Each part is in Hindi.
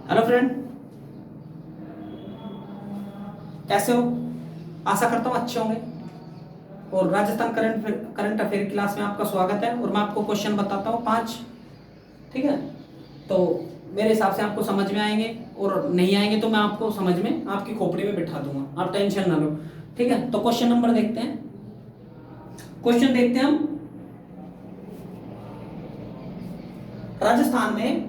हेलो फ्रेंड, कैसे हो? आशा करता हूँ अच्छे होंगे। और राजस्थान करंट अफेयर क्लास में आपका स्वागत है। और मैं आपको क्वेश्चन बताता हूँ 5। ठीक है, तो मेरे हिसाब से आपको समझ में आएंगे, और नहीं आएंगे तो मैं आपको समझ में आपकी खोपड़ी में बिठा दूंगा, आप टेंशन ना लो। ठीक है, तो क्वेश्चन नंबर देखते हैं। क्वेश्चन देखते हैं हम। राजस्थान में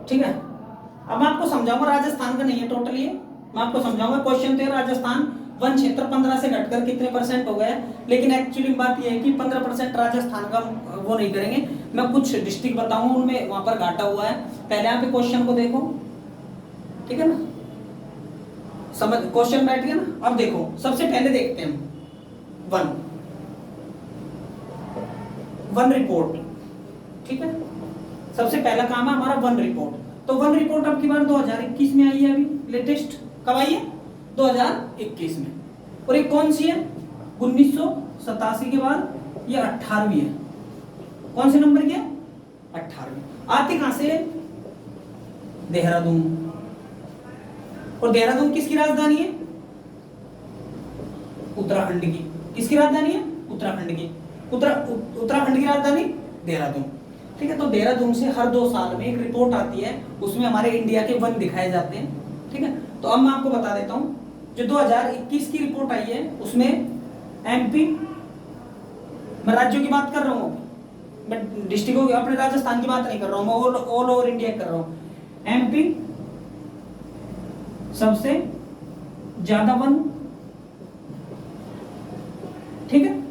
ठीक है, अब मैं आपको समझाऊंगा। राजस्थान का नहीं है टोटल ये, मैं आपको समझाऊंगा। क्वेश्चन थे राजस्थान वन क्षेत्र 15 से घटकर कितने परसेंट हो गए, लेकिन एक्चुअली बात यह है कि 15% राजस्थान का वो नहीं करेंगे। मैं कुछ डिस्ट्रिक्ट बताऊंगा, उनमें वहां पर घाटा हुआ है। पहले यहाँ पे क्वेश्चन को देखो, ठीक है ना, समझ क्वेश्चन बैठ गया ना। अब देखो, सबसे पहले देखते हैं वन वन रिपोर्ट। ठीक है, सबसे पहला काम है हमारा वन रिपोर्ट। तो वन रिपोर्ट अब की बार 2021 में आई है। अभी लेटेस्ट कब आई है? 2021 में। और ये कौन सी है? 1987 के बाद ये 18वीं है। कौन से नंबर की है? 18वीं। आती कहां से? देहरादून। और देहरादून किसकी राजधानी है? उत्तराखंड की। किसकी राजधानी है? उत्तराखंड की। उत्तराखंड की राजधानी देहरादून। ठीक है, तो देहरादून से हर 2 साल में एक रिपोर्ट आती है, उसमें हमारे इंडिया के वन दिखाए जाते हैं। ठीक है, तो अब मैं आपको बता देता हूं, जो 2021 की रिपोर्ट आई है उसमें एमपी, मैं राज्यों की बात कर रहा हूं, मैं डिस्ट्रिक्टों की, अपने राजस्थान की बात नहीं कर रहा हूं, मैं ऑल ओवर इंडिया कर रहा हूं। एमपी सबसे ज्यादा वन। ठीक है,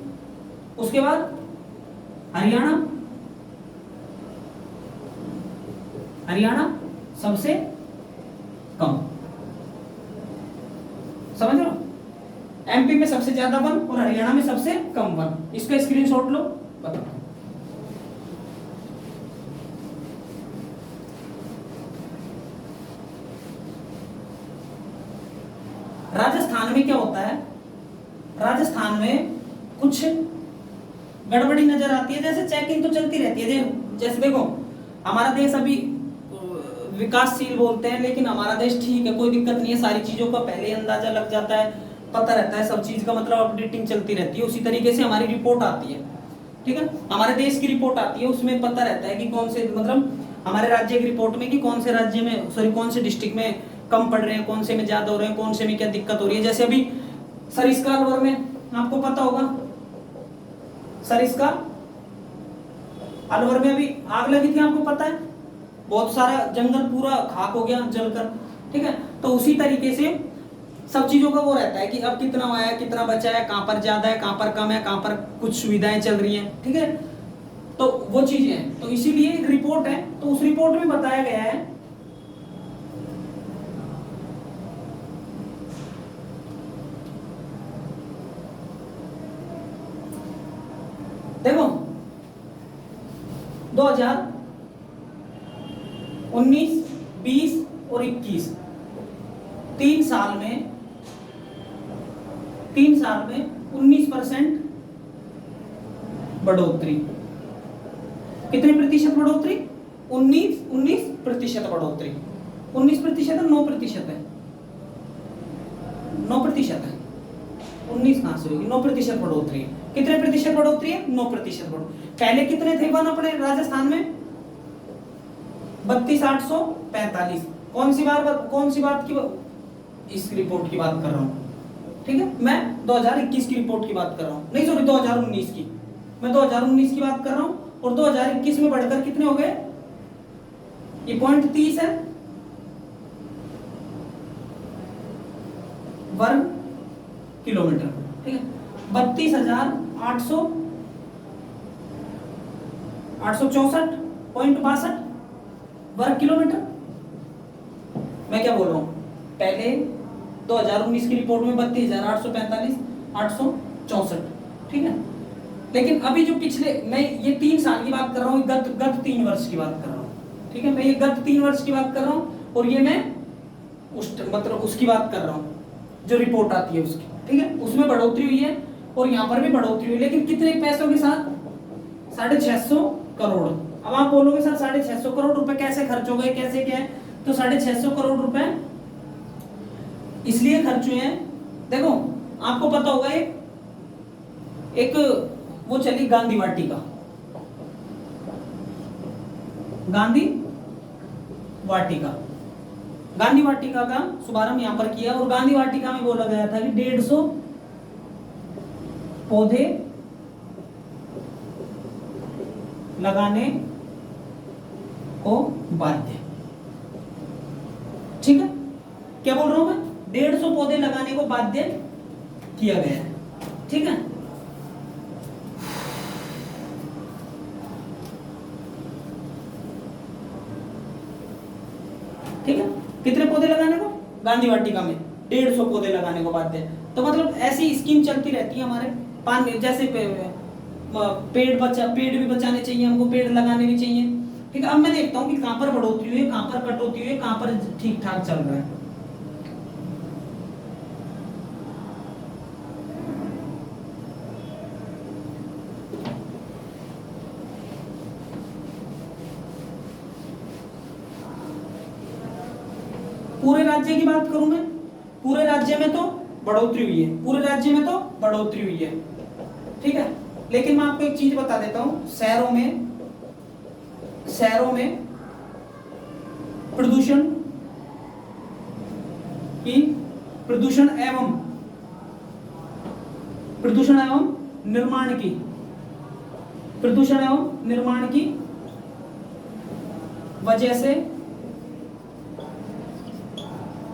उसके बाद हरियाणा सबसे कम। समझ लो, एमपी में सबसे ज्यादा वन और हरियाणा में सबसे कम वन। इसका स्क्रीनशॉट लो, बताओ। राजस्थान में क्या होता है? राजस्थान में कुछ गड़बड़ी नजर आती है, जैसे चेकिंग तो चलती रहती है। जैसे देखो, हमारा देश अभी विकासशील बोलते हैं, लेकिन हमारा देश ठीक है, कोई दिक्कत नहीं है। सारी चीजों का पहले ही अंदाजा लग जाता है, पता रहता है, सब चीज का मतलब अपडेटिंग चलती रहती है। उसी तरीके से हमारी रिपोर्ट आती है। ठीक है, हमारे देश की रिपोर्ट आती है, उसमें पता रहता है कि कौन से, मतलब हमारे राज्य की रिपोर्ट में कि कौन से राज्य में, सॉरी कौन से डिस्ट्रिक्ट में कम पड़ रहे हैं, कौन से में ज्यादा हो रहे हैं, कौन से में क्या दिक्कत हो रही है। जैसे अभी सरिस्का अलवर में आपको पता होगा, सरिस्का अलवर में अभी आग लगी थी, आपको पता है, बहुत सारा जंगल पूरा खाक हो गया जलकर। ठीक है, तो उसी तरीके से सब चीजों का वो रहता है कि अब कितना आया, कितना बचा है, कहां पर ज्यादा है, कहां पर कम है, कहां पर कुछ सुविधाएं चल रही हैं। ठीक है, तो वो चीजें हैं, तो इसीलिए एक रिपोर्ट है, तो उस रिपोर्ट में बताया गया है देखो 2019, 20 और 21 तीन साल में 19% बढ़ोतरी। कितने प्रतिशत बढ़ोतरी? 19% बढ़ोतरी। 19% है, 9% है, 9% है। 19 कहां से होगी? 9% बढ़ोतरी। कितने प्रतिशत बढ़ोतरी है? 9% बढ़ोतरी। पहले कितने थे वन अपने राजस्थान में? 32,845। कौन सी बात की, इस रिपोर्ट की बात कर रहा हूं। ठीक है, मैं 2021 की रिपोर्ट की बात कर रहा हूं, नहीं सॉरी 2019 की, मैं 2019 की बात कर रहा हूं। और 2021 में बढ़कर कितने हो गए? ये 0.30 है वर्ग किलोमीटर। ठीक है, 32,864.62 वर्ग किलोमीटर। मैं क्या बोल रहा हूं? पहले 2019 की रिपोर्ट में 32,845, 864, ठीक है। लेकिन अभी जो पिछले, मैं ये 3 साल की बात कर रहा हूँ, गत 3 वर्ष की बात कर रहा हूँ, ठीक है। मैं ये गत 3 वर्ष की बात कर रहा हूँ और ये मैं मतलब उसकी बात कर रहा हूँ जो रिपोर्ट आती है उसकी, ठीक है। उसमें बढ़ोतरी हुई है और यहाँ पर भी बढ़ोतरी हुई है, लेकिन कितने पैसों के साथ? 650 करोड़। अब आप बोलोगे सर 650 करोड़ रुपए कैसे खर्च हो गए, कैसे क्या है? तो 650 करोड़ रुपए इसलिए खर्च हुए हैं, देखो आपको पता होगा एक वो चली गांधी वाटिका, गांधी वाटिका का शुभारंभ यहां पर किया और गांधी वाटिका में बोला गया था कि 150 पौधे लगाने को बाध्य, ठीक है। क्या बोल रहा हूं मैं? 150 पौधे लगाने को बाध्य किया गया है, ठीक है। ठीक है, कितने पौधे लगाने को? गांधी वाटिका में 150 पौधे लगाने को बाध्य। तो मतलब ऐसी स्कीम चलती रहती है हमारे पानी, जैसे पेड़ भी बचाने चाहिए हमको, पेड़ लगाने भी चाहिए, ठीक है। अब मैं देखता हूँ कि कहां पर बढ़ोतरी हुई है, कहां पर कटौती हुई है, कहां पर ठीक ठाक चल रहा है। पूरे राज्य की बात करूं मैं, पूरे राज्य में तो बढ़ोतरी हुई है, पूरे राज्य में तो बढ़ोतरी हुई है, ठीक है। लेकिन मैं आपको एक चीज बता देता हूं, शहरों में प्रदूषण एवं निर्माण की वजह से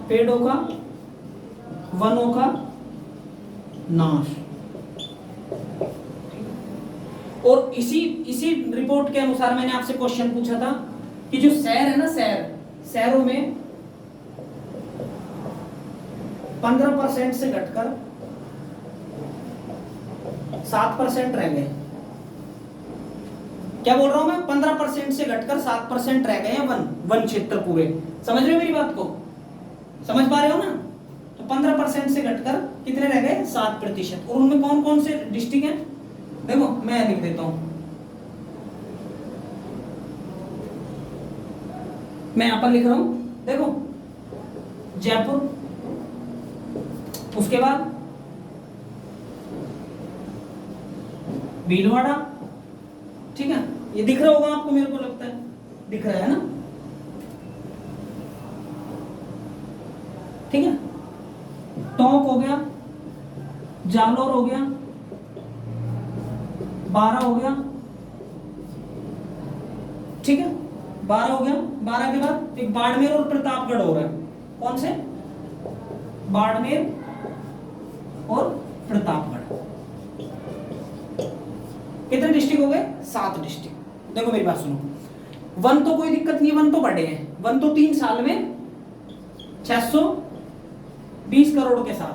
पेड़ों का, वनों का नाश। और इसी रिपोर्ट के अनुसार मैंने आपसे क्वेश्चन पूछा था कि जो शहर है ना, शहरों में 15% से घटकर 7% रह गए। क्या बोल रहा हूं मैं? 15% से घटकर 7% रह गए हैं वन क्षेत्र पूरे। समझ रहे हो मेरी बात को? समझ पा रहे हो ना? तो 15% से घटकर कितने रह गए? 7%। और उनमें कौन कौन से डिस्ट्रिक्ट हैं? देखो मैं लिख देता हूं, मैं यहां पर लिख रहा हूं, देखो जयपुर, उसके बाद भीलवाड़ा, ठीक है। ये दिख रहा होगा आपको, मेरे को लगता है दिख रहा है ना, ठीक है। टोंक हो गया, जालोर हो गया, बारह हो गया, ठीक है। 12 हो गया। 12 के बाद एक बाड़मेर और प्रतापगढ़ हो रहा है। कौन से? बाड़मेर और प्रतापगढ़। कितने डिस्ट्रिक्ट हो गए? 7 डिस्ट्रिक्ट। देखो मेरी बात सुनो, वन तो कोई दिक्कत नहीं है, वन तो बढ़े हैं, वन तो 3 साल में 620 करोड़ के साथ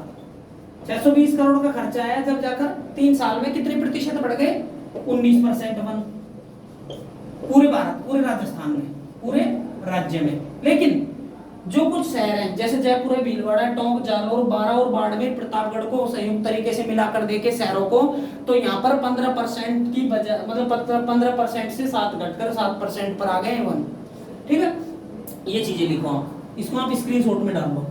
620 करोड़ का खर्चा आया, जब जाकर 3 साल में कितने प्रतिशत बढ़ गए? 19% वन, पूरे भारत, पूरे राजस्थान में, पूरे राज्य में। लेकिन जो कुछ शहर हैं जैसे जयपुर है, भीलवाड़ा, टोंक, जालोर, बारां और बाड़मेर, प्रतापगढ़ को संयुक्त तरीके से मिलाकर देखे शहरों को, तो यहाँ पर 15% की बजाय, मतलब 15% से 7 घटकर 7% पर आ गए हैं वन, ठीक है। ये चीजें लिखो आप, इसको आप स्क्रीनशॉट में डाल लो।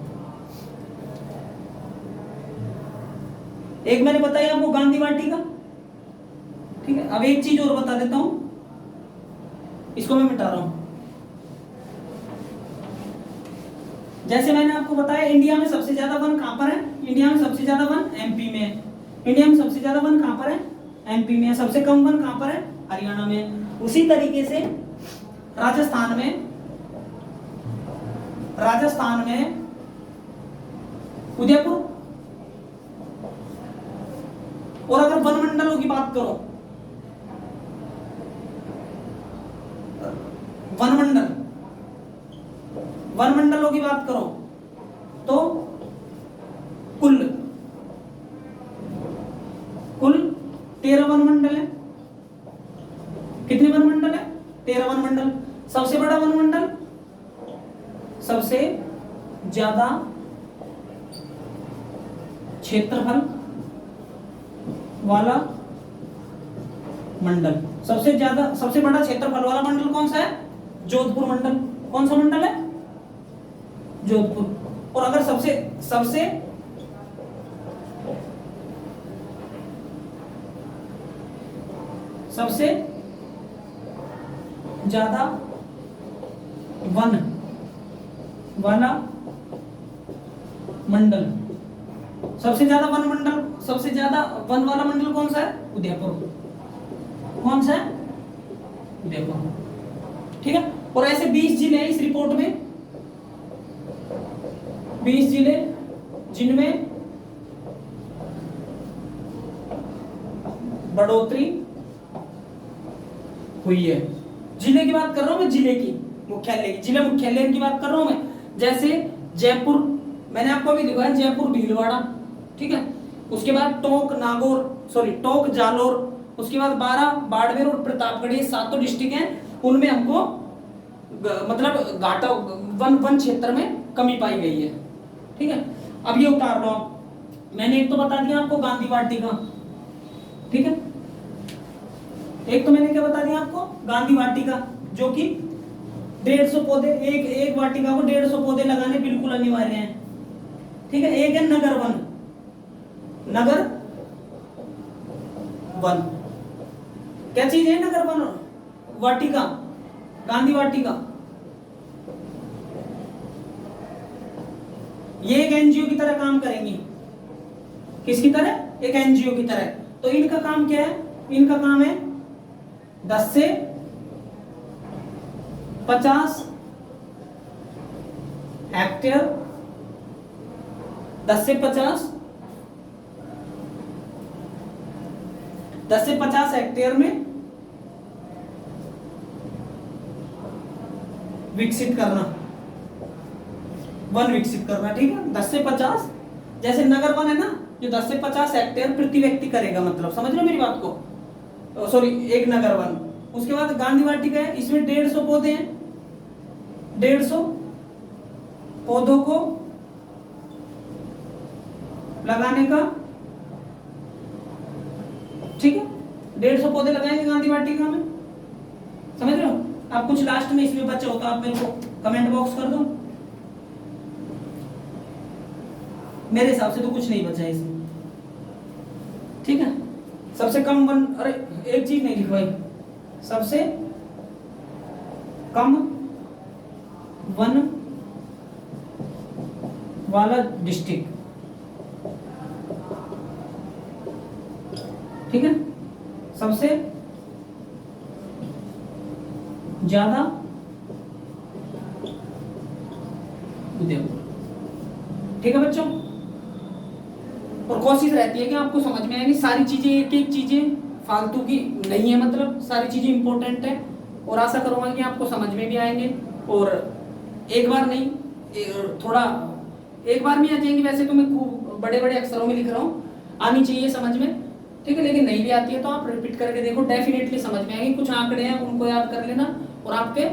एक मैंने बताया आपको गांधी वाटिका, ठीक है। अब एक चीज और बता देता हूं, इसको मैं मिटा रहा हूं। जैसे मैंने आपको बताया इंडिया में सबसे ज्यादा वन कहां पर है? इंडिया में सबसे ज्यादा वन एमपी में है। इंडिया में सबसे ज्यादा वन कहां पर है? एमपी में है। सबसे कम वन कहां पर है? हरियाणा में। उसी तरीके से राजस्थान में उदयपुर। और अगर वन मंडलों की बात करो, वन मंडलों की बात करो तो 13 वनमंडल है। कितने वनमंडल है? 13 वनमंडल। सबसे बड़ा वनमंडल, सबसे ज्यादा क्षेत्रफल वाला मंडल, सबसे बड़ा क्षेत्रफल वाला मंडल कौन सा है? जोधपुर मंडल। कौन सा मंडल है? जोधपुर। और अगर सबसे ज्यादा वन वाला मंडल, सबसे ज्यादा वन वाला मंडल कौन सा है? उदयपुर। कौन सा है? उदयपुर। ठीक है। और ऐसे 20 जिले हैं इस रिपोर्ट में, 20 जिले जिनमें बढ़ोतरी हुई है। जिले की बात कर रहा हूं मैं, जिले की मुख्यालय की, जिला मुख्यालय की बात कर रहा हूं मैं। जैसे जयपुर, मैंने आपको अभी दिखाया जयपुर भीलवाड़ा, ठीक है। उसके बाद टोंक जालोर, उसके बाद 12 बाड़मेर और प्रतापगढ़, ये 7 डिस्ट्रिक्ट हैं। उनमें हमको मतलब घाटा वन क्षेत्र में कमी पाई गई है। ठीक है। अब ये उतार लो आप। मैंने एक तो बता दिया आपको गांधी वाटिका, ठीक है। एक तो मैंने क्या बता दिया आपको? गांधी वाटिका, जो कि 150 पौधे, एक वाटिका को 150 पौधे लगाने बिल्कुल अनिवार्य हैं। ठीक है। एक है नगर वन। क्या चीज है नगर वन वाटिका? गांधी वाटिका। ये एक एनजीओ की तरह काम करेंगी। किसकी तरह? एक एनजीओ की तरह। तो इनका काम क्या है? इनका काम है 10 से 50 हेक्टेयर, 10 से 50 हेक्टेयर में विकसित करना, वन विकसित करना। ठीक है। 10 से 50, जैसे नगर वन है ना, जो 10 से 50 हेक्टेयर प्रति व्यक्ति करेगा, मतलब समझ रहे हो मेरी बात को? सॉरी, एक नगर वन। उसके बाद गांधी वाटिका है, इसमें 150 पौधे हैं। 150 पौधों को लगाने का, ठीक है, 150 पौधे लगाएंगे गांधी वाटिका में। समझ रहे हो? आप कुछ लास्ट में इसमें बचा हो तो आप मेरे को कमेंट बॉक्स कर दो। मेरे हिसाब से तो कुछ नहीं बचा है इसमें। ठीक है। सबसे कम वन, अरे एक चीज नहीं लिखवाई, सबसे कम वन वाला डिस्ट्रिक्ट। ठीक है। सबसे ज्यादा उदयपुर। ठीक है बच्चों। और कोशिश रहती है कि आपको समझ में आएगी सारी चीजें, एक एक चीजें फालतू की नहीं है, मतलब सारी चीजें इंपॉर्टेंट है। और आशा करूंगा कि आपको समझ में भी आएंगे। और एक बार नहीं, थोड़ा एक बार में आ जाएंगे। वैसे तो मैं खूब बड़े बड़े अक्षरों में लिख रहा हूँ, आनी चाहिए समझ में। ठीक है। लेकिन नहीं भी आती है तो आप रिपीट करके देखो, डेफिनेटली समझ में आएगी। कुछ आंकड़े हैं उनको याद कर लेना और आपके